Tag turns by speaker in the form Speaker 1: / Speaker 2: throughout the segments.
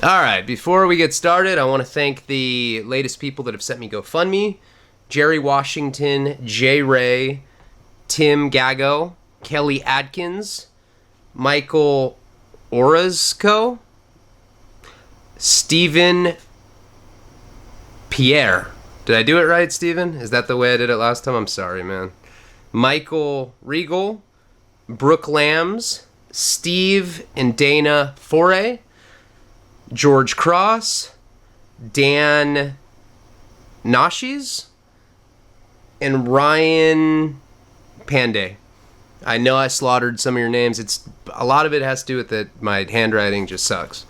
Speaker 1: All right, before we get started, I want to thank the latest people that have sent me GoFundMe. Jerry Washington, Jay Ray, Tim Gago, Kelly Adkins, Michael Orozco, Stephen Pierre. Did I do it right, Stephen? Is that the way I did it last time? I'm sorry, man. Michael Regal, Brooke Lambs, Steve and Dana Foray, George Cross, Dan Nashis, and Ryan Panday. I know I slaughtered some of your names. It's a lot of it has to do with that my handwriting just sucks.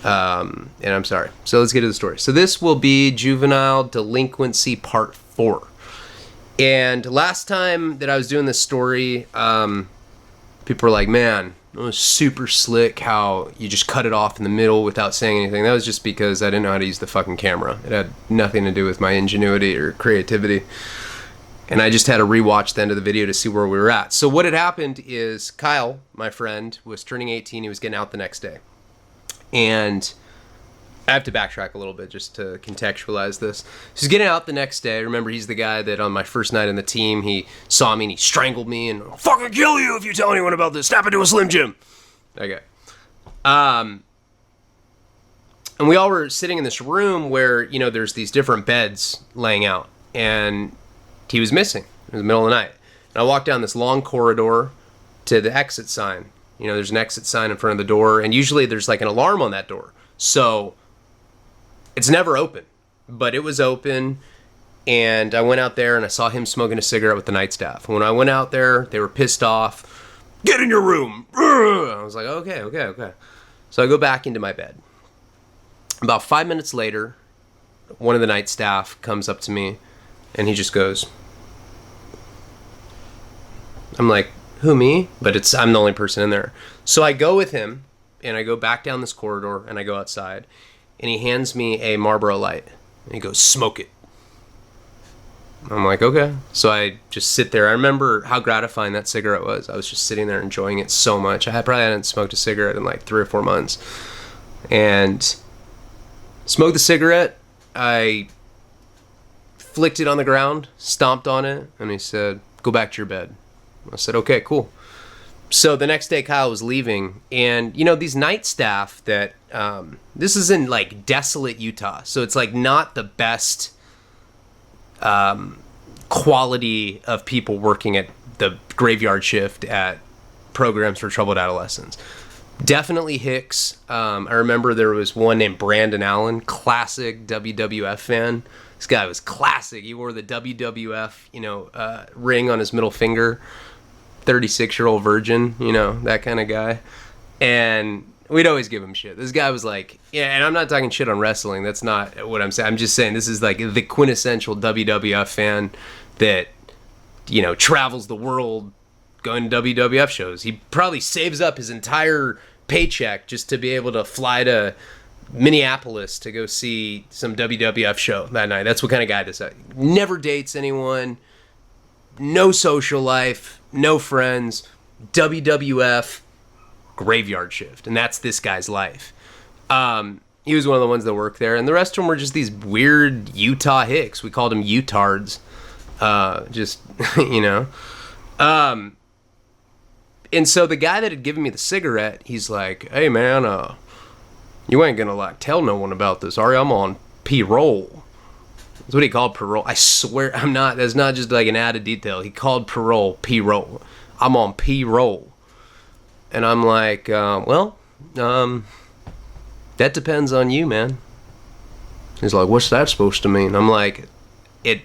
Speaker 1: And I'm sorry. So let's get to the story. So this will be Juvenile Delinquency Part 4. And last time that I was doing this story, people were like, man, it was super slick how you just cut it off in the middle without saying anything. That was just because I didn't know how to use the fucking camera. It had nothing to do with my ingenuity or creativity. And I just had to rewatch the end of the video to see where we were at. So what had happened is Kyle, my friend, was turning 18. He was getting out the next day. And I have to backtrack a little bit just to contextualize this. He's getting out the next day. Remember, he's the guy that on my first night in the team, he saw me and he strangled me and I'll fucking kill you if you tell anyone about this. Snap into a Slim Jim. Okay. And we all were sitting in this room where, you know, there's these different beds laying out. And he was missing in the middle of the night. And I walked down this long corridor to the exit sign. You know, there's an exit sign in front of the door. And usually there's like an alarm on that door. So it's never open, but it was open, and I went out there and I saw him smoking a cigarette with the night staff. When I went out there, they were pissed off. Get in your room. I was like, okay. So I go back into my bed. About 5 minutes later, one of the night staff comes up to me, and he just goes, I'm like, who, me? But I'm the only person in there. So I go with him, and I go back down this corridor, and I go outside. And he hands me a Marlboro Light. And he goes, smoke it. I'm like, okay. So I just sit there. I remember how gratifying that cigarette was. I was just sitting there enjoying it so much. Probably hadn't smoked a cigarette in like 3 or 4 months. And smoked the cigarette. I flicked it on the ground, stomped on it, and he said, go back to your bed. I said, okay, cool. So the next day Kyle was leaving, and you know, these night staff that this is in like desolate Utah, so it's like not the best quality of people working at the graveyard shift at programs for troubled adolescents. Definitely Hicks. I remember there was one named Brandon Allen, classic WWF fan. This guy was classic. He wore the WWF ring on his middle finger. 36-year-old virgin, you know, that kind of guy. And we'd always give him shit. This guy was like, yeah, and I'm not talking shit on wrestling. That's not what I'm saying. I'm just saying this is like the quintessential WWF fan that, you know, travels the world going to WWF shows. He probably saves up his entire paycheck just to be able to fly to Minneapolis to go see some WWF show that night. That's what kind of guy this is. Never dates anyone. No social life, no friends, WWF, graveyard shift. And that's this guy's life. He was one of the ones that worked there. And the rest of them were just these weird Utah Hicks. We called them Utards. You know. And so the guy that had given me the cigarette, he's like, hey, man, you ain't gonna, like, tell no one about this, are you? I'm on P-roll. That's what he called parole. I swear I'm not. That's not just like an added detail. He called parole P-roll. I'm on P-roll. And I'm like, that depends on you, man. He's like, what's that supposed to mean? I'm like, it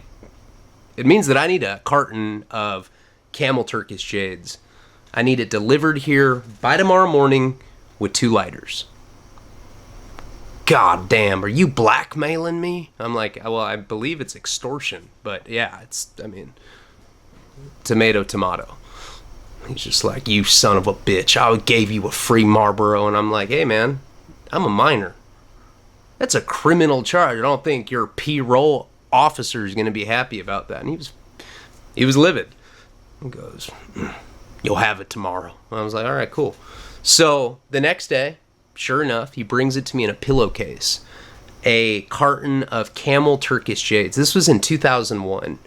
Speaker 1: means that I need a carton of Camel Turkish Jades. I need it delivered here by tomorrow morning with 2 lighters. God damn, are you blackmailing me? I'm like, well, I believe it's extortion, but yeah, tomato. He's just like, you son of a bitch, I gave you a free Marlboro, and I'm like, hey man, I'm a minor. That's a criminal charge. I don't think your P-roll officer is going to be happy about that. And he was livid. He goes, you'll have it tomorrow. I was like, all right, cool. So the next day, sure enough, he brings it to me in a pillowcase. A carton of Camel Turkish Jades. This was in 2001.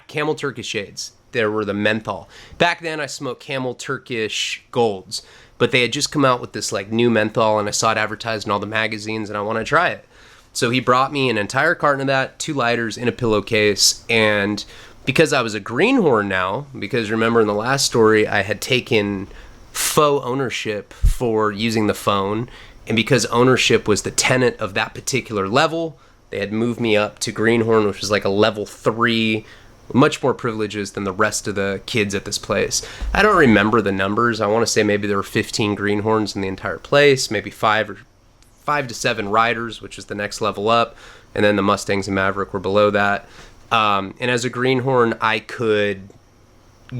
Speaker 1: Camel Turkish Jades. There were the menthol. Back then, I smoked Camel Turkish Golds, but they had just come out with this like new menthol, and I saw it advertised in all the magazines, and I want to try it. So he brought me an entire carton of that, 2 lighters in a pillowcase, and because I was a greenhorn now, because remember in the last story, I had taken faux ownership for using the phone, and because ownership was the tenet of that particular level, they had moved me up to greenhorn, which was like a level 3, much more privileges than the rest of the kids at this place. I don't remember the numbers. I want to say maybe there were 15 greenhorns in the entire place, maybe 5 to 7 riders, which is the next level up, and then the Mustangs and Maverick were below that. And as a greenhorn, I could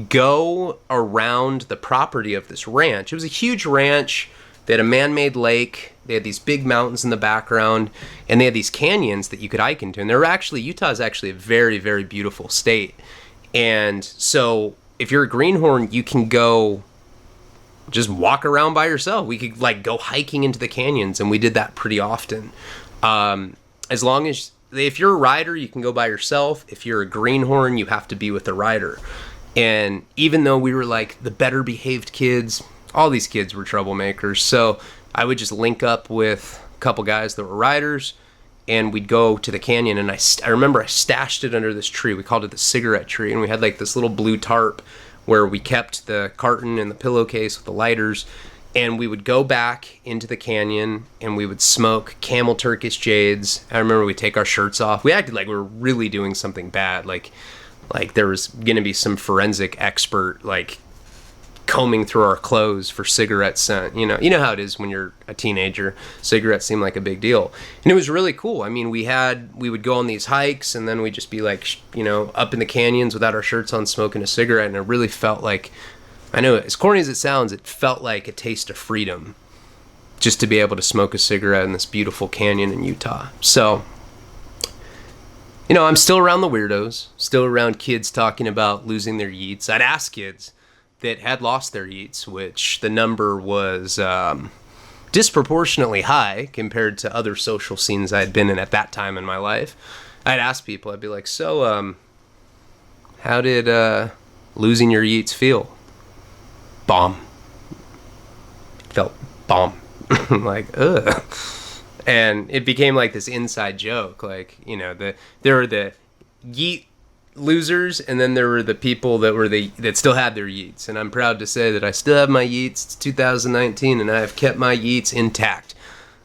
Speaker 1: go around the property of this ranch. It was a huge ranch. They had a man-made lake. They had these big mountains in the background, and they had these canyons that you could hike into. And Utah is actually a very, very beautiful state. And so if you're a greenhorn, you can go just walk around by yourself. We could like go hiking into the canyons, and we did that pretty often. As long as, if you're a rider, you can go by yourself. If you're a greenhorn, you have to be with a rider. And even though we were like the better behaved kids, all these kids were troublemakers. So I would just link up with a couple guys that were riders, and we'd go to the canyon. And I remember I stashed it under this tree. We called it the cigarette tree. And we had like this little blue tarp where we kept the carton and the pillowcase with the lighters. And we would go back into the canyon and we would smoke Camel Turkish Jades. I remember we'd take our shirts off. We acted like we were really doing something bad. Like there was going to be some forensic expert like combing through our clothes for cigarette scent. You know how it is when you're a teenager. Cigarettes seem like a big deal. And it was really cool. I mean, we would go on these hikes, and then we'd just be like, up in the canyons without our shirts on, smoking a cigarette. And it really felt like, I know, as corny as it sounds, it felt like a taste of freedom just to be able to smoke a cigarette in this beautiful canyon in Utah. So, I'm still around the weirdos, still around kids talking about losing their yeets. I'd ask kids that had lost their yeets, which the number was disproportionately high compared to other social scenes I had been in at that time in my life. I'd ask people, I'd be like, so, how did losing your yeets feel? Bomb. Felt bomb. Like, ugh. And it became like this inside joke. Like, there were the yeet losers, and then there were the people that still had their yeets. And I'm proud to say that I still have my yeets. It's 2019, and I have kept my yeets intact.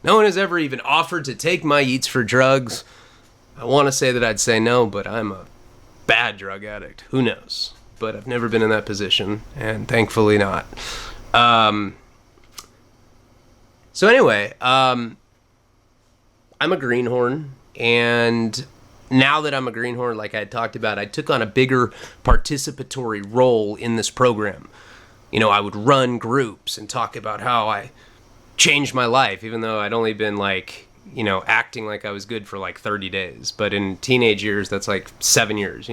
Speaker 1: No one has ever even offered to take my yeets for drugs. I want to say that I'd say no, but I'm a bad drug addict. Who knows? But I've never been in that position, and thankfully not. So anyway, I'm a greenhorn, and now that I'm a greenhorn, like I had talked about, I took on a bigger participatory role in this program. I would run groups and talk about how I changed my life, even though I'd only been acting like I was good for like 30 days. But in teenage years, that's like 7 years,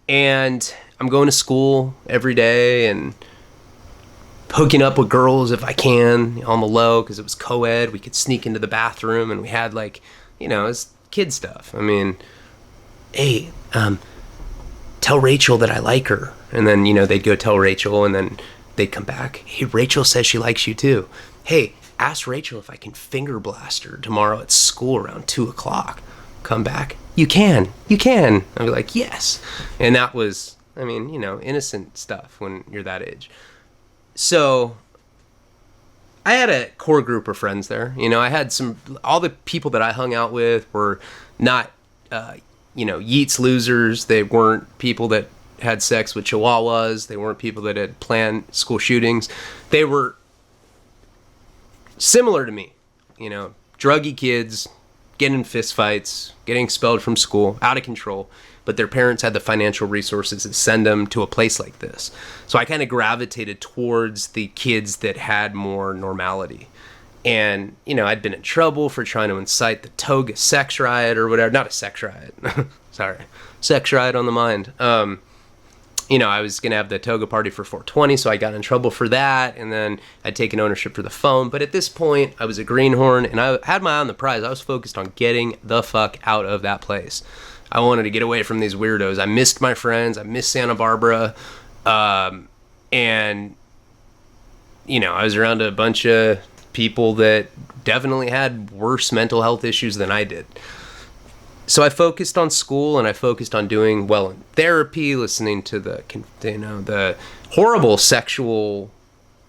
Speaker 1: And I'm going to school every day and hooking up with girls if I can on the low, because it was co-ed. We could sneak into the bathroom, and we had it's kid stuff. I mean, hey, tell Rachel that I like her. And then, they'd go tell Rachel, and then they'd come back. Hey, Rachel says she likes you too. Hey, ask Rachel if I can finger blast her tomorrow at school around 2:00. Come back. You can. I'd be like, yes. And that was, innocent stuff when you're that age. So I had a core group of friends there. I had all the people that I hung out with were not, yeets losers. They weren't people that had sex with chihuahuas. They weren't people that had planned school shootings. They were similar to me, druggy kids, getting in fistfights, getting expelled from school, out of control. But their parents had the financial resources to send them to a place like this. So I kind of gravitated towards the kids that had more normality. And, I'd been in trouble for trying to incite the Toga sex riot or whatever. Not a sex riot. Sorry. Sex riot on the mind. I was going to have the toga party for 420, so I got in trouble for that, and then I'd taken ownership for the phone. But at this point, I was a greenhorn, and I had my eye on the prize. I was focused on getting the fuck out of that place. I wanted to get away from these weirdos. I missed my friends. I missed Santa Barbara. And, I was around a bunch of people that definitely had worse mental health issues than I did. So I focused on school, and I focused on doing well in therapy, listening to the horrible sexual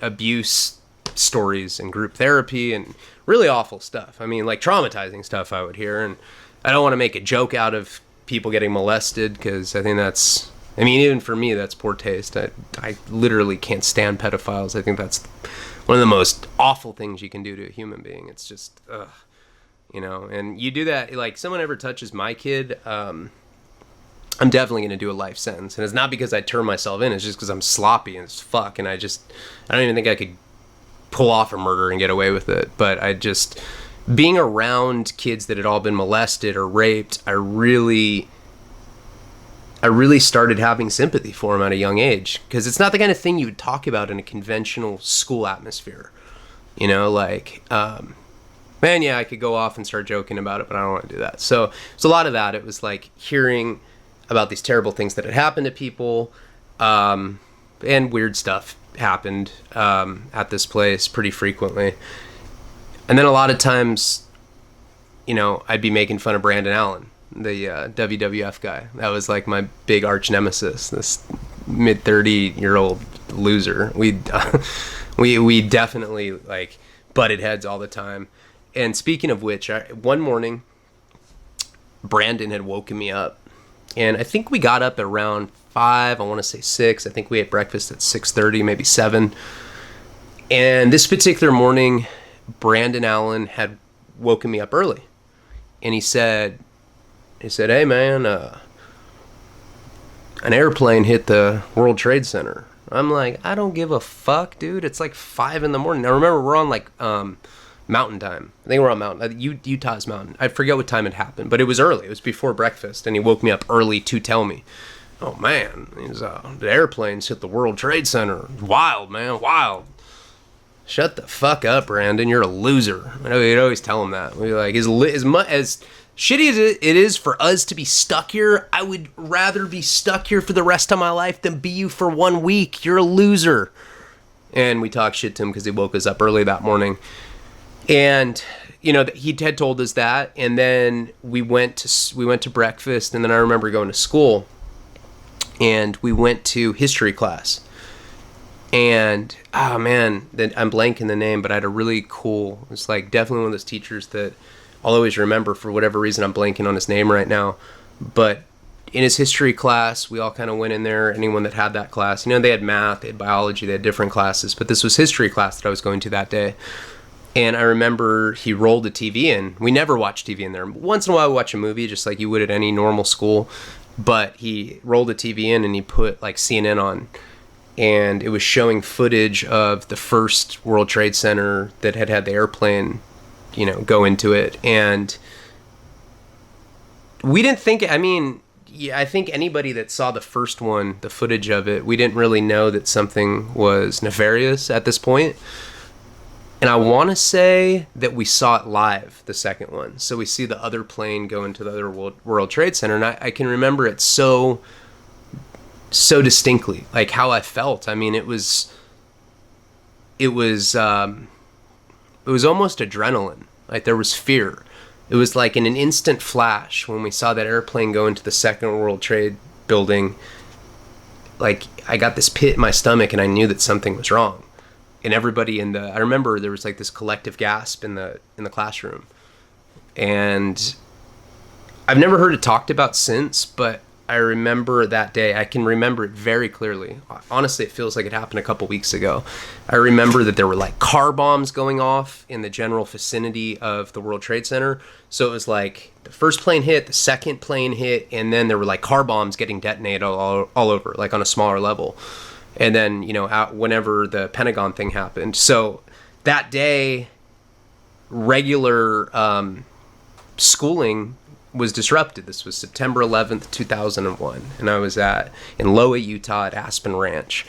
Speaker 1: abuse stories in group therapy and really awful stuff. I mean, like traumatizing stuff I would hear. And I don't want to make a joke out of people getting molested, because I think even for me, that's poor taste. I literally can't stand pedophiles. I think that's one of the most awful things you can do to a human being. It's just, ugh. And you do that, like, someone ever touches my kid, I'm definitely going to do a life sentence. And it's not because I turn myself in, it's just because I'm sloppy as fuck. And I don't even think I could pull off a murder and get away with it. But being around kids that had all been molested or raped, I really started having sympathy for them at a young age. Because it's not the kind of thing you would talk about in a conventional school atmosphere. Man, yeah, I could go off and start joking about it, but I don't want to do that. So a lot of that. It was like hearing about these terrible things that had happened to people, and weird stuff happened at this place pretty frequently. And then a lot of times, I'd be making fun of Brandon Allen, the WWF guy. That was like my big arch nemesis, this mid-30-year-old loser. We definitely like butted heads all the time. And speaking of which, one morning, Brandon had woken me up. And I think we got up at around 5, I want to say 6. I think we ate breakfast at 6:30, maybe 7. And this particular morning, Brandon Allen had woken me up early. And he said, "Hey, man, an airplane hit the World Trade Center." I'm like, I don't give a fuck, dude. It's like 5 in the morning. Now, remember, we're on like mountain time. I think we're on mountain. Utah's mountain. I forget what time it happened, but it was early. It was before breakfast, and he woke me up early to tell me, "Oh, man, the airplanes hit the World Trade Center. Wild, man, wild." Shut the fuck up, Brandon. You're a loser. I know we'd always tell him that. We'd like, as shitty as it is for us to be stuck here, I would rather be stuck here for the rest of my life than be you for 1 week. You're a loser. And we talked shit to him because he woke us up early that morning. And, he had told us that. And then we went to breakfast. And then I remember going to school. And we went to history class. And, oh man, I'm blanking the name, but I had a really cool, it's like definitely one of those teachers that I'll always remember. For whatever reason, I'm blanking on his name right now. But in his history class, we all kind of went in there, anyone that had that class. They had math, they had biology, they had different classes. But this was history class that I was going to that day. And I remember he rolled the TV in. We never watched TV in there. Once in a while, we watch a movie, just like you would at any normal school. But he rolled the TV in and he put like CNN on. And it was showing footage of the first World Trade Center that had the airplane, go into it. And we didn't think, I think anybody that saw the first one, the footage of it, we didn't really know that something was nefarious at this point. And I want to say that we saw it live, the second one. So we see the other plane go into the other World Trade Center. And I can remember it so distinctly, like how I felt. It was almost adrenaline. Like there was fear. It was like in an instant flash when we saw that airplane go into the second World Trade building. Like I got this pit in my stomach and I knew that something was wrong. And everybody I remember there was like this collective gasp in the classroom. And I've never heard it talked about since, but I remember that day. I can remember it very clearly. Honestly, it feels like it happened a couple weeks ago. I remember that there were like car bombs going off in the general vicinity of the World Trade Center. So it was like the first plane hit, the second plane hit, and then there were like car bombs getting detonated all over, like on a smaller level. And then, whenever the Pentagon thing happened. So that day, regular schooling was disrupted. This was September 11th, 2001, and I was in Loa, Utah at Aspen Ranch.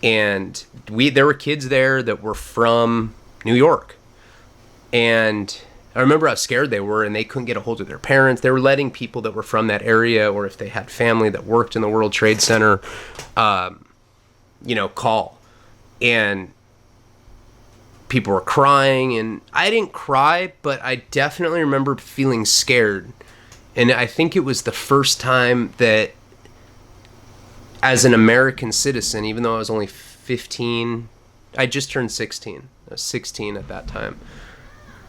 Speaker 1: And there were kids there that were from New York. And I remember how scared they were, and they couldn't get a hold of their parents. They were letting people that were from that area, or if they had family that worked in the World Trade Center, call. And people were crying, and I didn't cry, but I definitely remember feeling scared. And I think it was the first time that, as an American citizen, even though I was only 15, I just turned 16. I was 16 at that time.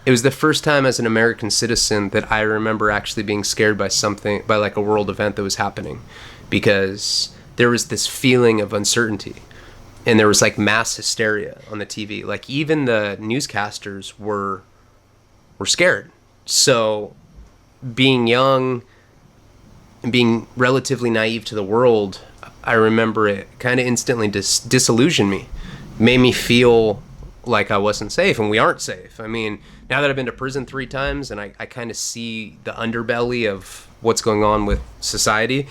Speaker 1: It was the first time as an American citizen that I remember actually being scared by something, by like a world event that was happening, because there was this feeling of uncertainty, and there was like mass hysteria on the TV. Like even the newscasters were scared. So being young and being relatively naive to the world, I remember it kind of instantly disillusioned me, made me feel like I wasn't safe, and we aren't safe. I mean, now that I've been to prison 3 times and I kind of see the underbelly of what's going on with society,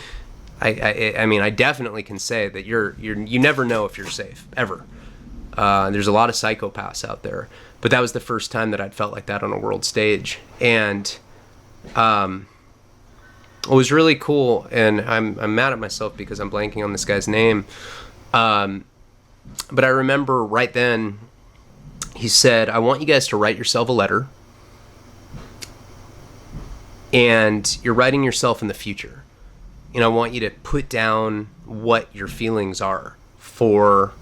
Speaker 1: I mean, I definitely can say that you never know if you're safe, ever. There's a lot of psychopaths out there, but that was the first time that I'd felt like that on a world stage. And it was really cool, and I'm mad at myself because I'm blanking on this guy's name. But I remember right then, he said, I want you guys to write yourself a letter, and you're writing yourself in the future. And I want you to put down what your feelings are for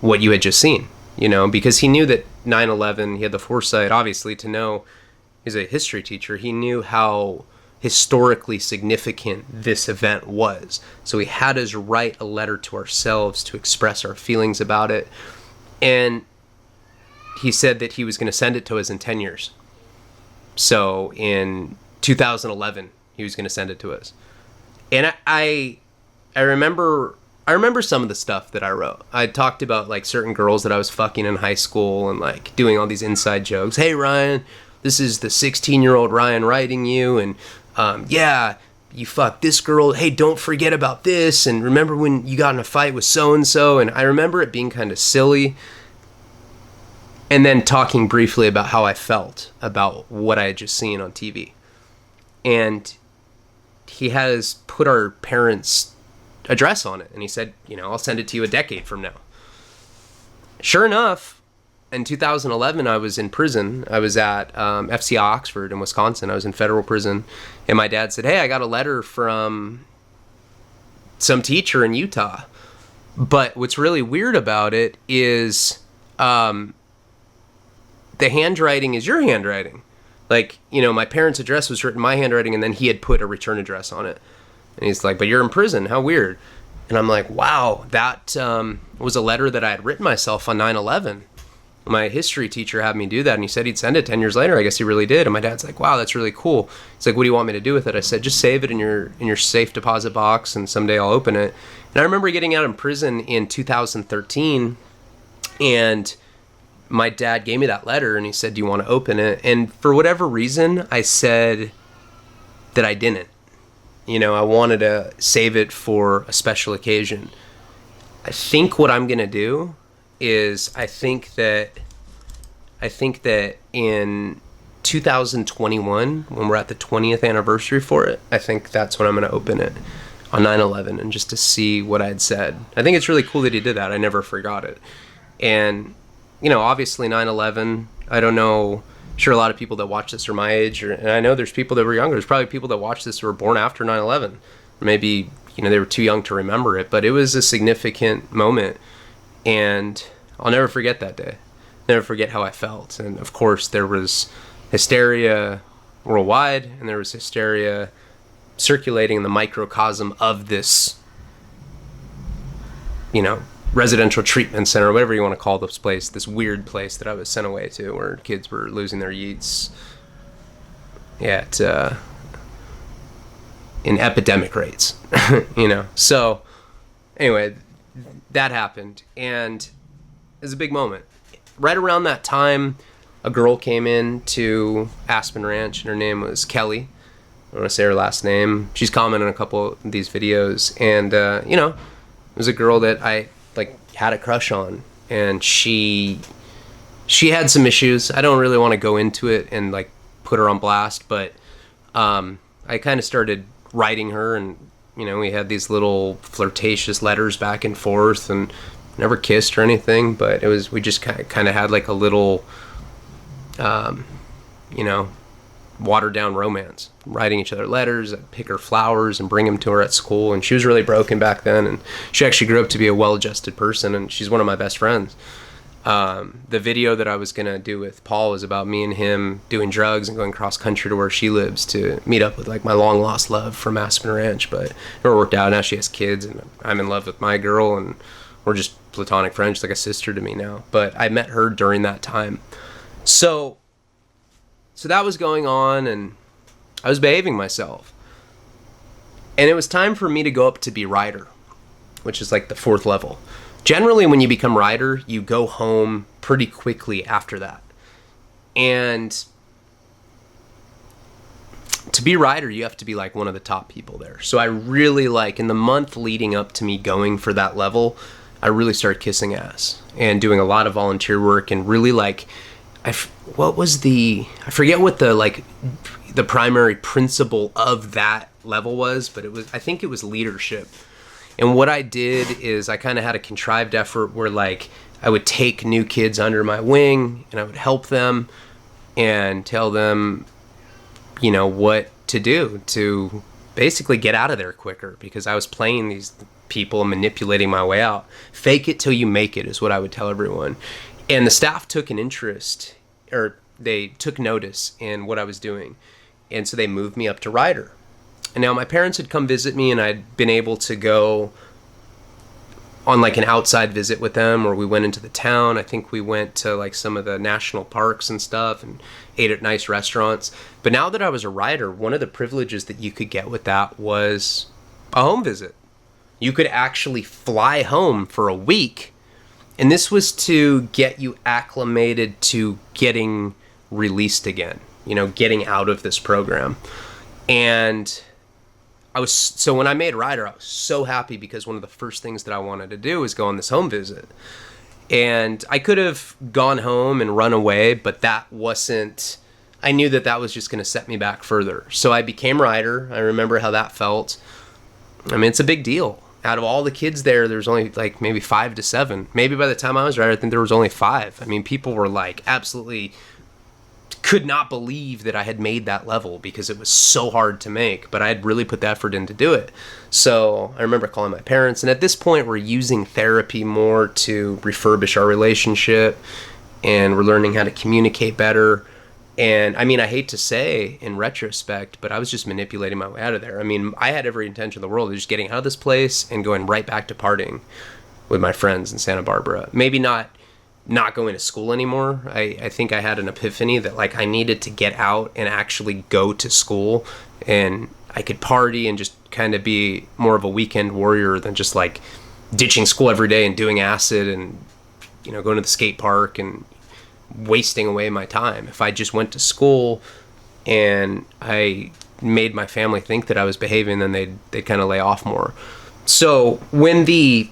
Speaker 1: what you had just seen, because he knew that 9/11, he had the foresight, obviously, to know, he's a history teacher, he knew how historically significant this event was. So he had us write a letter to ourselves to express our feelings about it. And he said that he was going to send it to us in 10 years. So in 2011, he was going to send it to us. And I remember some of the stuff that I wrote. I talked about like certain girls that I was fucking in high school and like doing all these inside jokes. Hey, Ryan, this is the 16-year-old Ryan writing you. And yeah, you fucked this girl. Hey, don't forget about this. And remember when you got in a fight with so-and-so? And I remember it being kind of silly. And then talking briefly about how I felt about what I had just seen on TV. And he has put our parents' address on it. And he said, I'll send it to you a decade from now. Sure enough, in 2011, I was in prison. I was at FCI Oxford in Wisconsin. I was in federal prison. And my dad said, hey, I got a letter from some teacher in Utah. But what's really weird about it is the handwriting is your handwriting. Like, my parents' address was written in my handwriting, and then he had put a return address on it. And he's like, but you're in prison. How weird. And I'm like, wow, that was a letter that I had written myself on 9/11. My history teacher had me do that, and he said he'd send it 10 years later. I guess he really did. And my dad's like, wow, that's really cool. He's like, what do you want me to do with it? I said, just save it in your safe deposit box, and someday I'll open it. And I remember getting out of prison in 2013, and my dad gave me that letter, and he said, do you want to open it? And for whatever reason, I said that I didn't. I wanted to save it for a special occasion. I think what I'm going to do is I think that in 2021, when we're at the 20th anniversary for it, I think that's when I'm going to open it on 9/11, and just to see what I'd said. I think it's really cool that he did that. I never forgot it. And obviously 9/11, I don't know, I'm sure a lot of people that watch this are my age, and I know there's people that were younger. There's probably people that watch this who were born after 9/11. Maybe, they were too young to remember it, but it was a significant moment, and I'll never forget that day. Never forget how I felt. And of course, there was hysteria worldwide, and there was hysteria circulating in the microcosm of this, residential treatment center, whatever you want to call this place, this weird place that I was sent away to, where kids were losing their yeets in epidemic rates, So anyway, that happened, and it was a big moment. Right around that time, a girl came in to Aspen Ranch, and her name was Kelly, I want to say her last name. She's commented on a couple of these videos, and you know, it was a girl that I like had a crush on, and she had some issues. I don't really want to go into it and like put her on blast, but I kind of started writing her, and you know, we had these little flirtatious letters back and forth, and never kissed or anything, but we just kind of had like a little you know, watered down romance, writing each other letters. I'd pick her flowers and bring them to her at school, and she was really broken back then, and she actually grew up to be a well-adjusted person, and she's one of my best friends. The video that I was gonna do with Paul was about me and him doing drugs and going cross country to where she lives to meet up with like my long lost love from Aspen Ranch, but it never worked out. Now she has kids, and I'm in love with my girl, and we're just platonic friends. She's like a sister to me now, but I met her during that time. So that was going on, and I was behaving myself. And it was time for me to go up to be rider, which is like the 4th level. Generally, when you become rider, you go home pretty quickly after that. And to be rider, you have to be like one of the top people there. So I really like, in the month leading up to me going for that level, I really started kissing ass and doing a lot of volunteer work, and really like, I forget what the primary principle of that level was, but I think it was leadership. And what I did is I kind of had a contrived effort where like I would take new kids under my wing, and I would help them and tell them, you know, what to do to basically get out of there quicker, because I was playing these people and manipulating my way out. Fake it till you make it is what I would tell everyone. And the staff took an interest, or they took notice in what I was doing. And so they moved me up to rider. And now my parents had come visit me, and I'd been able to go on like an outside visit with them, or we went into the town. I think we went to like some of the national parks and stuff and ate at nice restaurants. But now that I was a rider, one of the privileges that you could get with that was a home visit. You could actually fly home for a week. And this was to get you acclimated to getting released again, you know, getting out of this program. And so when I made rider, I was so happy, because one of the first things that I wanted to do was go on this home visit. And I could have gone home and run away, but I knew that was just going to set me back further. So I became rider. I remember how that felt. I mean, it's a big deal. Out of all the kids there's only like maybe 5 to 7. Maybe by the time I was rider, I think there was only 5. I mean, people were like absolutely could not believe that I had made that level, because it was so hard to make, but I had really put the effort in to do it. So I remember calling my parents, and at this point we're using therapy more to refurbish our relationship, and we're learning how to communicate better. And I mean, I hate to say in retrospect, but I was just manipulating my way out of there. I mean, I had every intention in the world of just getting out of this place and going right back to partying with my friends in Santa Barbara. Maybe not going to school anymore. I think I had an epiphany that like I needed to get out and actually go to school, and I could party and just kind of be more of a weekend warrior than just like ditching school every day and doing acid and, you know, going to the skate park and wasting away my time. If I just went to school and I made my family think that I was behaving, then they'd kind of lay off more. So when the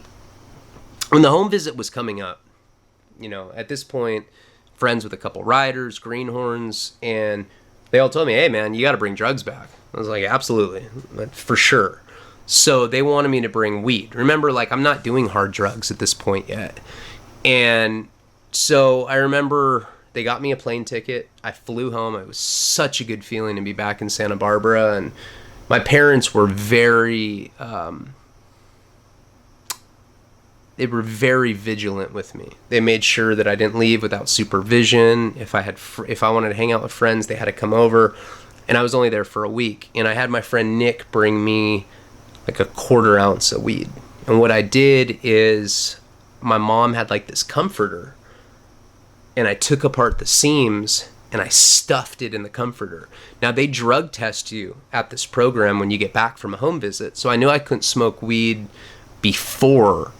Speaker 1: home visit was coming up, you know, at this point, friends with a couple riders, greenhorns, and they all told me, hey man, you got to bring drugs back. I was like, absolutely, for sure. So they wanted me to bring weed. Remember, like, I'm not doing hard drugs at this point yet. And so I remember they got me a plane ticket. I flew home. It was such a good feeling to be back in Santa Barbara. And my parents were very vigilant with me. They made sure that I didn't leave without supervision. If I wanted to hang out with friends, they had to come over. And I was only there for a week. And I had my friend Nick bring me like a 1/4 ounce of weed. And what I did is my mom had like this comforter, and I took apart the seams and I stuffed it in the comforter. Now they drug test you at this program when you get back from a home visit. So I knew I couldn't smoke weed before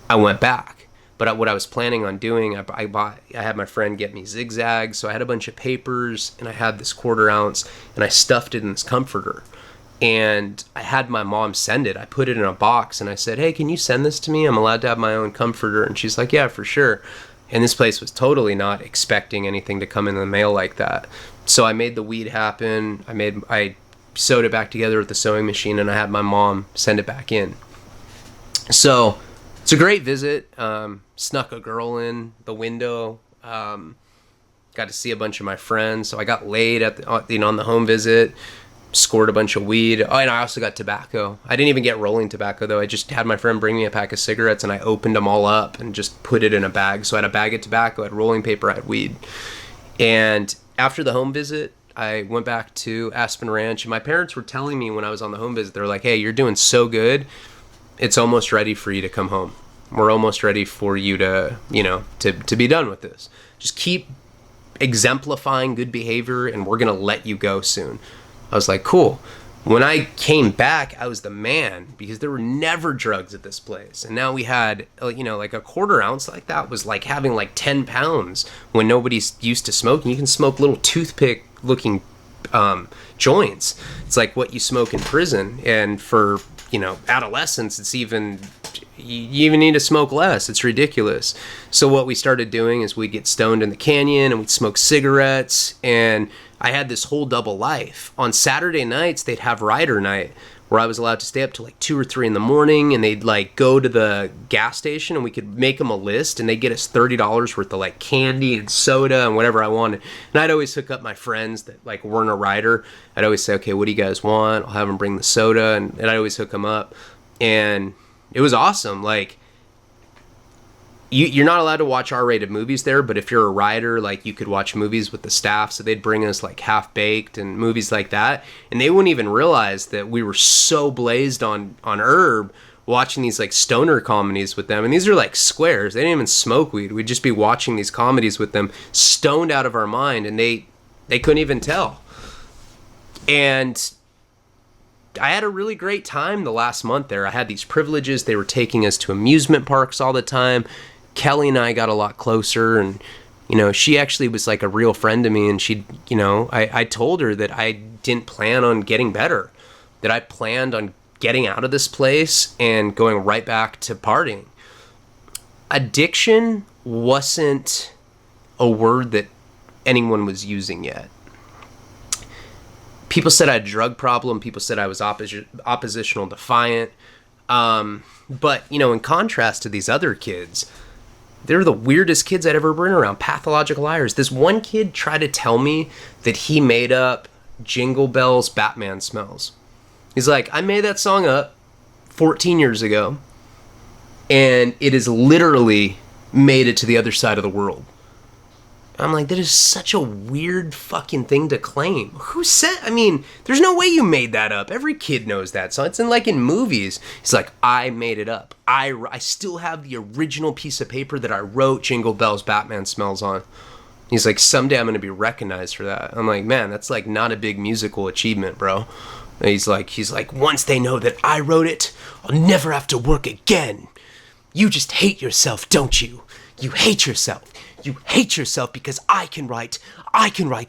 Speaker 1: I went back. But what I was planning on doing, I had my friend get me zigzags, so I had a bunch of papers, and I had this 1/4 ounce, and I stuffed it in this comforter. And I had my mom send it. I put it in a box, and I said, hey, can you send this to me? I'm allowed to have my own comforter. And she's like, yeah, for sure. And this place was totally not expecting anything to come in the mail like that. So I made the weed happen. I sewed it back together with the sewing machine, and I had my mom send it back in. So it's a great visit. Snuck a girl in the window. Got to see a bunch of my friends. So I got laid on the home visit. Scored a bunch of weed. Oh, and I also got tobacco. I didn't even get rolling tobacco, though. I just had my friend bring me a pack of cigarettes, and I opened them all up and just put it in a bag. So I had a bag of tobacco, I had rolling paper, I had weed. And after the home visit, I went back to Aspen Ranch, and my parents were telling me when I was on the home visit, they were like, hey, you're doing so good, it's almost ready for you to come home. We're almost ready for you to, to be done with this. Just keep exemplifying good behavior, and we're going to let you go soon. I was like, cool. When I came back, I was the man, because there were never drugs at this place. And now we had, like a 1/4 ounce like that was like having like 10 pounds when nobody's used to smoking. You can smoke little toothpick looking joints. It's like what you smoke in prison. And for, adolescents, it's even, you even need to smoke less. It's ridiculous. So what we started doing is we'd get stoned in the canyon, and we'd smoke cigarettes, and I had this whole double life. On Saturday nights, they'd have rider night, where I was allowed to stay up till like 2 or 3 in the morning, and they'd like go to the gas station, and we could make them a list, and they'd get us $30 worth of like candy and soda and whatever I wanted. And I'd always hook up my friends that like weren't a rider. I'd always say, okay, what do you guys want? I'll have them bring the soda, and I'd always hook them up. And it was awesome. Like, you're not allowed to watch R-rated movies there, but if you're a rider, like, you could watch movies with the staff. So they'd bring us like Half Baked and movies like that, and they wouldn't even realize that we were so blazed on herb watching these like stoner comedies with them. And these are like squares. They didn't even smoke weed. We'd just be watching these comedies with them, stoned out of our mind, and they couldn't even tell. And I had a really great time the last month there. I had these privileges. They were taking us to amusement parks all the time. Kelly and I got a lot closer, and she actually was like a real friend to me. And she, I told her that I didn't plan on getting better, that I planned on getting out of this place and going right back to partying. Addiction wasn't a word that anyone was using yet. People said I had a drug problem. People said I was oppositional defiant. But, in contrast to these other kids, they're the weirdest kids I'd ever been around. Pathological liars. This one kid tried to tell me that he made up Jingle Bells Batman Smells. He's like, I made that song up 14 years ago, and it has literally made it to the other side of the world. I'm like, that is such a weird fucking thing to claim. Who said? There's no way you made that up. Every kid knows that song. It's in movies. He's like, I made it up. I still have the original piece of paper that I wrote Jingle Bells Batman Smells on. He's like, someday I'm going to be recognized for that. I'm like, man, that's like not a big musical achievement, bro. And he's like, once they know that I wrote it, I'll never have to work again. You just hate yourself, don't you? You hate yourself. You hate yourself because I can write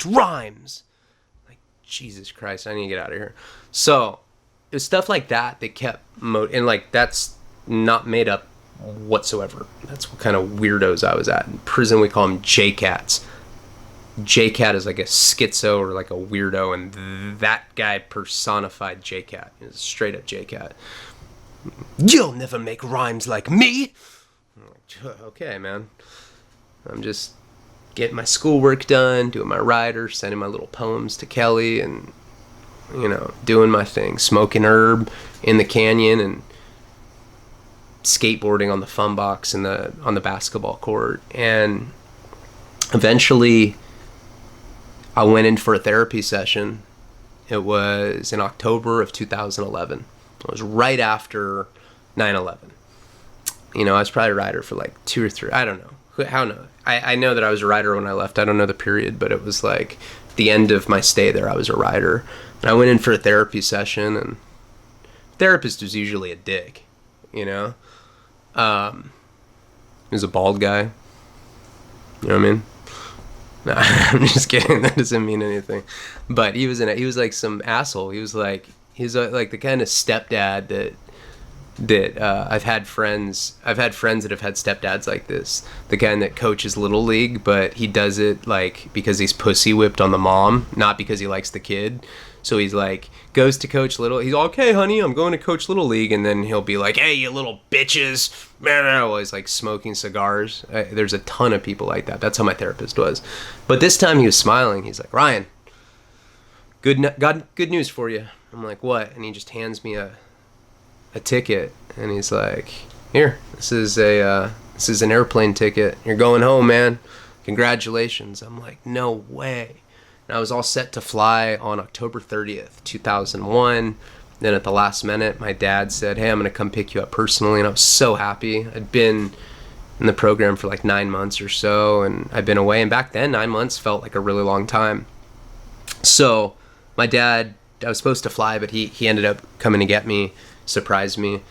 Speaker 1: rhymes. Like, Jesus Christ, I need to get out of here. So, it was stuff like that kept, and like, that's not made up whatsoever. That's what kind of weirdos I was at. In prison, we call them J-Cats. J-Cat is like a schizo or like a weirdo, and that guy personified J-Cat. He was a straight up J-Cat. You'll never make rhymes like me! I'm like, okay, man. I'm just getting my schoolwork done, doing my rider, sending my little poems to Kelly, and, doing my thing. Smoking herb in the canyon and skateboarding on the fun box on the basketball court. And eventually, I went in for a therapy session. It was in October of 2011. It was right after 9/11. I was probably a rider for like 2 or 3. I don't know. How no? I know that I was a rider when I left. I don't know the period, but it was like the end of my stay there. I was a rider, and I went in for a therapy session, and the therapist was usually a dick, He was a bald guy. You know what I mean? Nah, I'm just kidding. That doesn't mean anything. But he was like some asshole. He was like the kind of stepdad that I've had friends that have had stepdads like this. The kind that coaches little league, but he does it like because he's pussy whipped on the mom, not because he likes the kid. So he's like goes to coach little. He's okay, honey, I'm going to coach little league, and then he'll be like, "Hey, you little bitches!" While he's like smoking cigars. There's a ton of people like that. That's how my therapist was. But this time he was smiling. He's like, "Ryan, good news for you." I'm like, "What?" And he just hands me a ticket, and he's like, "Here, this is an airplane ticket. You're going home, man. Congratulations." I'm like, "No way." And I was all set to fly on October 30th, 2001. Then at the last minute, my dad said, "Hey, I'm going to come pick you up personally." And I was so happy. I'd been in the program for like 9 months or so, and I'd been away. And back then, 9 months felt like a really long time. So my dad, I was supposed to fly, but he ended up coming to get me, surprised me,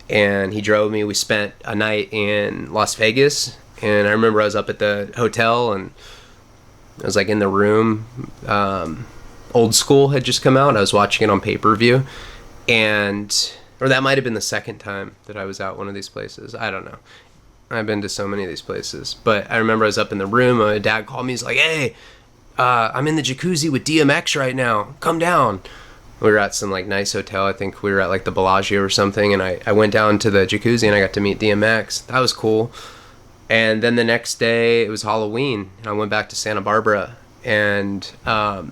Speaker 1: and he drove me. We spent a night in Las Vegas, and I remember I was up at the hotel, and I was like in the room. Old School had just come out. I was watching it on pay-per-view, or that might have been the second time that I was out one of these places. I don't know. I've been to so many of these places, but I remember I was up in the room. My dad called me. He's like, "Hey, I'm in the jacuzzi with DMX right now. Come down." We were at some like nice hotel. I think we were at like the Bellagio or something, and I went down to the jacuzzi and I got to meet DMX. That was cool. And then the next day it was Halloween, and I went back to Santa Barbara, and I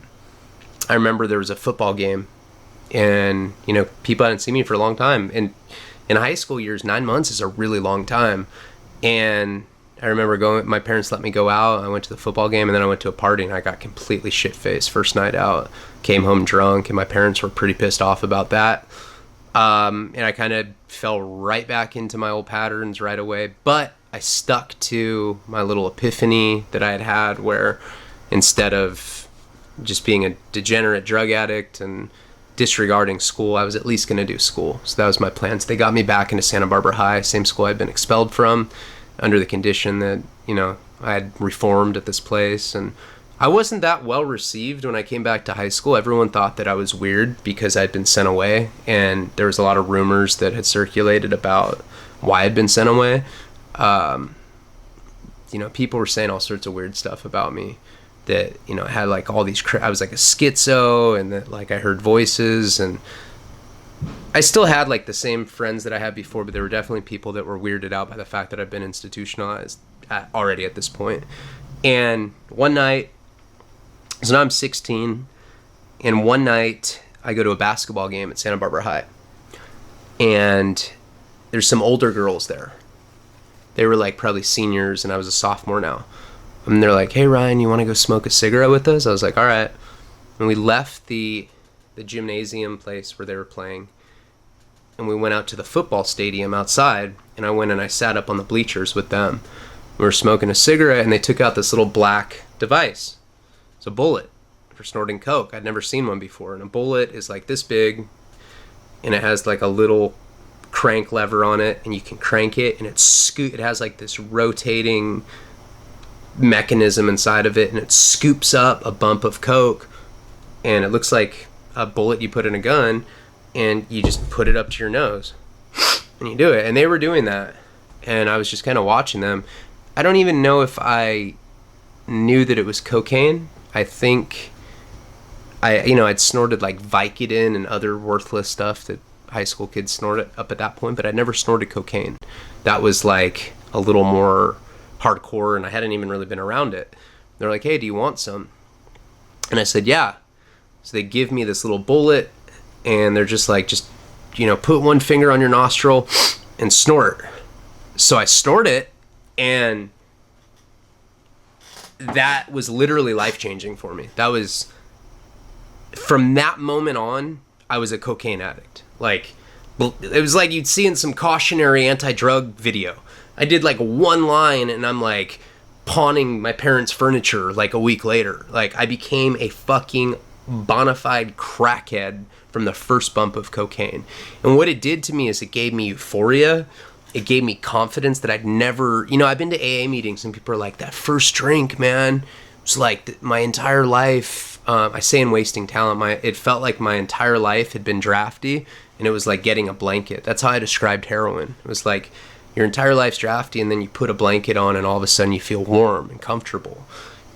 Speaker 1: remember there was a football game, and people hadn't seen me for a long time. And in high school years, 9 months is a really long time. And I remember my parents let me go out. I went to the football game, and then I went to a party, and I got completely shit-faced first night out. Came home drunk, and my parents were pretty pissed off about that. And I kind of fell right back into my old patterns right away. But I stuck to my little epiphany that I had where instead of just being a degenerate drug addict and disregarding school, I was at least going to do school. So that was my plan. So they got me back into Santa Barbara High, same school I'd been expelled from, under the condition that, I had reformed at this place. And I wasn't that well received when I came back to high school. Everyone thought that I was weird because I'd been sent away. And there was a lot of rumors that had circulated about why I'd been sent away. People were saying all sorts of weird stuff about me that, had like all these, I was like a schizo, and that like I heard voices, and I still had like the same friends that I had before, but there were definitely people that were weirded out by the fact that I've been institutionalized already at this point. And one night, so now I'm 16, and one night I go to a basketball game at Santa Barbara High, and there's some older girls there. They were like probably seniors, and I was a sophomore now. And they're like, "Hey, Ryan, you want to go smoke a cigarette with us?" I was like, "All right." And we left the gymnasium place where they were playing, and we went out to the football stadium outside, and I went and I sat up on the bleachers with them. We were smoking a cigarette, and they took out this little black device. It's a bullet for snorting coke. I'd never seen one before. And a bullet is like this big, and it has like a little crank lever on it, and you can crank it, and it has like this rotating mechanism inside of it, and it scoops up a bump of coke, and it looks like a bullet you put in a gun, and you just put it up to your nose and you do it. And they were doing that, and I was just kind of watching them. I don't even know if I knew that it was cocaine. I think I'd snorted like Vicodin and other worthless stuff that high school kids snorted up at that point, but I'd never snorted cocaine. That was like a little more hardcore, and I hadn't even really been around it. They're like, "Hey, do you want some?" And I said, "Yeah." So they give me this little bullet, and they're just like, put one finger on your nostril and snort. So I snort it, and that was literally life-changing for me. That was, from that moment on, I was a cocaine addict. Like, it was like you'd see in some cautionary anti-drug video. I did like one line, and I'm like pawning my parents' furniture like a week later. Like, I became a fucking bona fide crackhead from the first bump of cocaine. And what it did to me is it gave me euphoria. it gave me confidence that I'd never, I've been to AA meetings and people are like, that first drink, man, it's like my entire life. I say in Wasting Talent, it felt like my entire life had been drafty, and it was like getting a blanket. That's how I described heroin. It was like your entire life's drafty, and then you put a blanket on, and all of a sudden you feel warm and comfortable.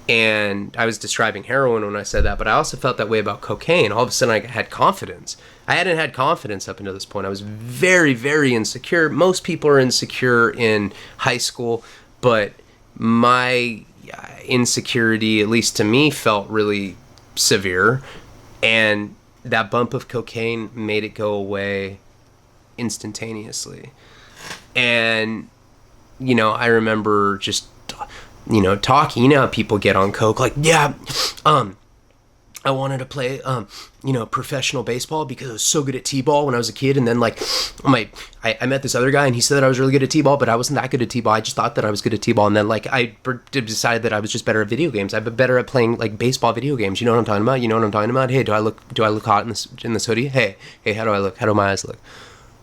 Speaker 1: And I was describing heroin when I said that, but I also felt that way about cocaine. All of a sudden I had confidence. I hadn't had confidence up until this point. I was very, very insecure. Most people are insecure in high school, but my insecurity, at least to me, felt really severe. And that bump of cocaine made it go away instantaneously. And, I remember just talking, how people get on coke, like, yeah, I wanted to play, professional baseball because I was so good at t-ball when I was a kid. And then like, I met this other guy and he said that I was really good at t-ball, but I wasn't that good at t-ball. I just thought that I was good at t-ball. And then like, I decided that I was just better at video games. I'm better at playing like baseball video games. You know what I'm talking about? You know what I'm talking about? Hey, do I look hot in this hoodie? Hey, how do I look? How do my eyes look?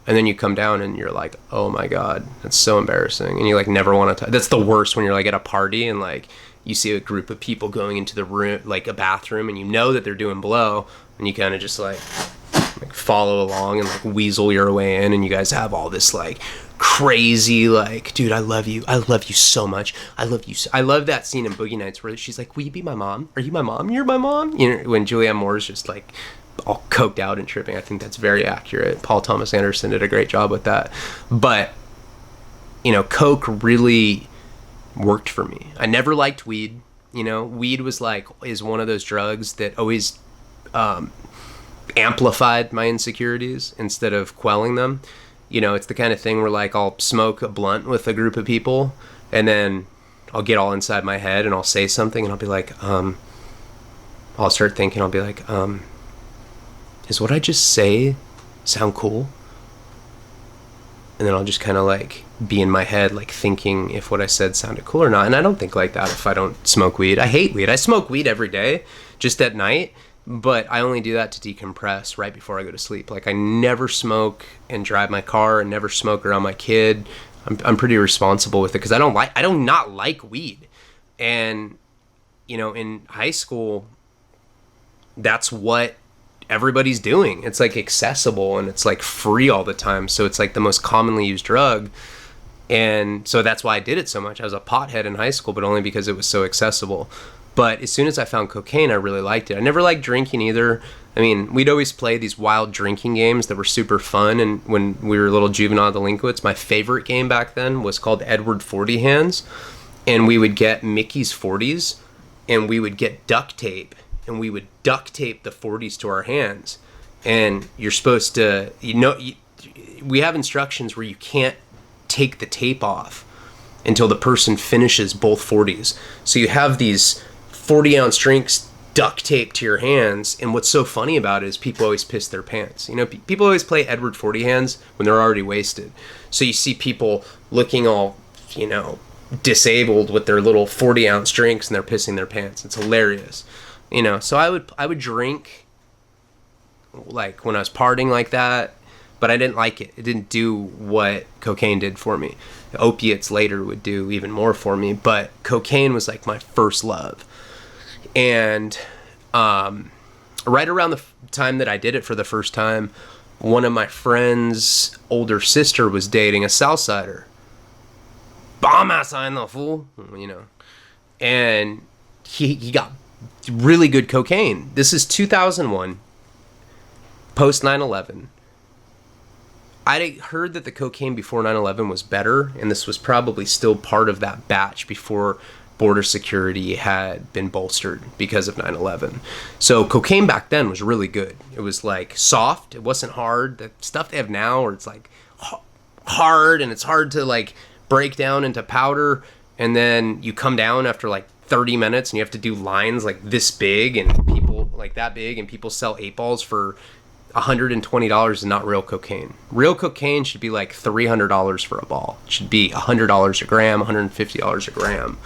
Speaker 1: And then you come down and you're like, oh my God, that's so embarrassing. And you like never want to, that's the worst when you're like at a party and like you see a group of people going into the room, like a bathroom, and you know that they're doing blow, and you kind of just like follow along and like weasel your way in, and you guys have all this like crazy, like, dude, I love you so much. I love that scene in Boogie Nights where she's like, will you be my mom? Are you my mom? You're my mom? When Julianne Moore's just like all coked out and tripping. I think that's very accurate. Paul Thomas Anderson did a great job with that. But, coke really worked for me. I never liked weed. Weed is one of those drugs that always amplified my insecurities instead of quelling them. It's the kind of thing where like I'll smoke a blunt with a group of people and then I'll get all inside my head and I'll say something and I'll be like, I'll start thinking, I'll be like, is what I just say sound cool? And then I'll just kind of like be in my head like thinking if what I said sounded cool or not. And I don't think like that if I don't smoke weed. I hate weed. I smoke weed every day, just at night, but I only do that to decompress right before I go to sleep. Like I never smoke and drive my car and never smoke around my kid. I'm pretty responsible with it because I do not like weed. And, in high school, that's what everybody's doing. It's like accessible and it's like free all the time. So it's like the most commonly used drug. And so that's why I did it so much. I was a pothead in high school, but only because it was so accessible. But as soon as I found cocaine, I really liked it. I never liked drinking either. I mean, we'd always play these wild drinking games that were super fun. And when we were little juvenile delinquents, my favorite game back then was called Edward 40 Hands. And we would get Mickey's 40s and we would get duct tape. And we would duct tape the 40s to our hands. And you're supposed to, we have instructions where you can't take the tape off until the person finishes both 40s. So you have these 40-ounce drinks duct taped to your hands. And what's so funny about it is people always piss their pants. People always play Edward 40 Hands when they're already wasted. So you see people looking all, disabled with their little 40-ounce drinks and they're pissing their pants. It's hilarious. So I would drink like when I was partying like that, but I didn't like it. It didn't do what cocaine did for me. Opiates later would do even more for me, but cocaine was like my first love. And right around the time that I did it for the first time, one of my friend's older sister was dating a Southsider. Bomb ass I know, fool. And he got really good cocaine. This is 2001, post 9/11. I heard that the cocaine before 9/11 was better, and this was probably still part of that batch before border security had been bolstered because of 9/11. So cocaine back then was really good. It was like soft. It wasn't hard. The stuff they have now where it's like hard and it's hard to like break down into powder, and then you come down after like 30 minutes and you have to do lines like this big and people like that big, and people sell 8 balls for $120 is not real cocaine. Real cocaine should be like $300 for a ball. It should be $100 a gram, $150 a gram.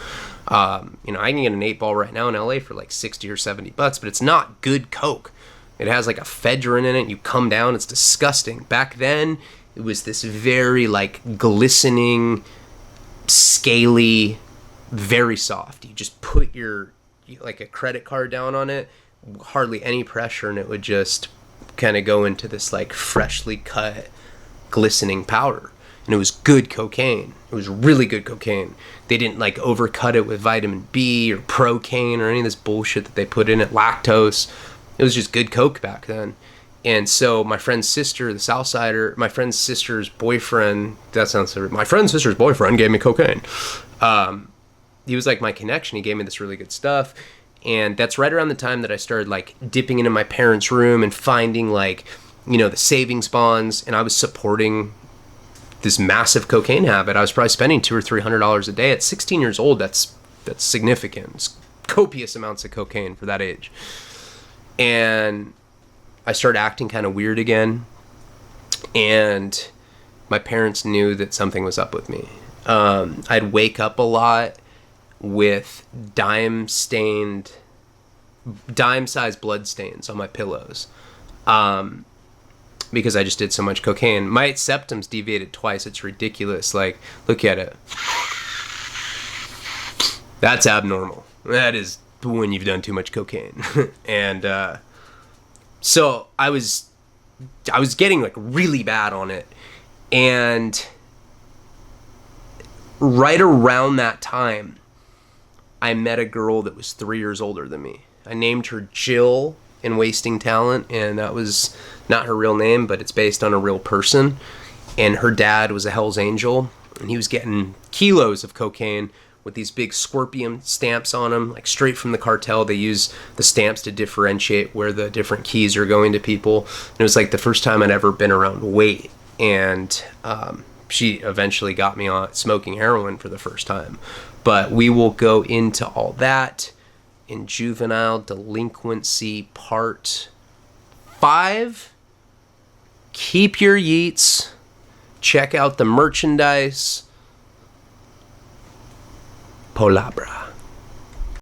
Speaker 1: I can get an 8 ball right now in LA for like 60 or 70 bucks, but it's not good coke. It has like ephedrine in it. You come down, it's disgusting. Back then, It was this very like glistening, scaly, very soft. You just put your like a credit card down on it, hardly any pressure, and it would just kind of go into this like freshly cut, glistening powder. And it was good cocaine. It was really good cocaine. They didn't like overcut it with vitamin B or procaine or any of this bullshit that they put in it, lactose. It was just good coke back then. And so my friend's sister, the Southsider, my friend's sister's boyfriend, that sounds so, my friend's sister's boyfriend gave me cocaine. He was like my connection. He gave me this really good stuff. And that's right around the time that I started like dipping into my parents' room and finding like, you know, the savings bonds. And I was supporting this massive cocaine habit. I was probably spending $200 or $300 a day at 16 years old. That's significant. It's copious amounts of cocaine for that age. And I started acting kind of weird again. And my parents knew that something was up with me. I'd wake up a lot with dime-sized blood stains on my pillows. Because I just did so much cocaine. My septums deviated twice. It's ridiculous. Like, look at it. That's abnormal. That is when you've done too much cocaine. And so I was getting like really bad on it. And right around that time, I met a girl that was 3 years older than me. I named her Jill in Wasting Talent, and that was not her real name, but it's based on a real person. And her dad was a Hell's Angel, and he was getting kilos of cocaine with these big scorpion stamps on them, like straight from the cartel. They use the stamps to differentiate where the different keys are going to people. And it was like the first time I'd ever been around weight. And she eventually got me on smoking heroin for the first time. But we will go into all that in Juvenile Delinquency Part 5. Keep your yeets. Check out the merchandise. Palabra.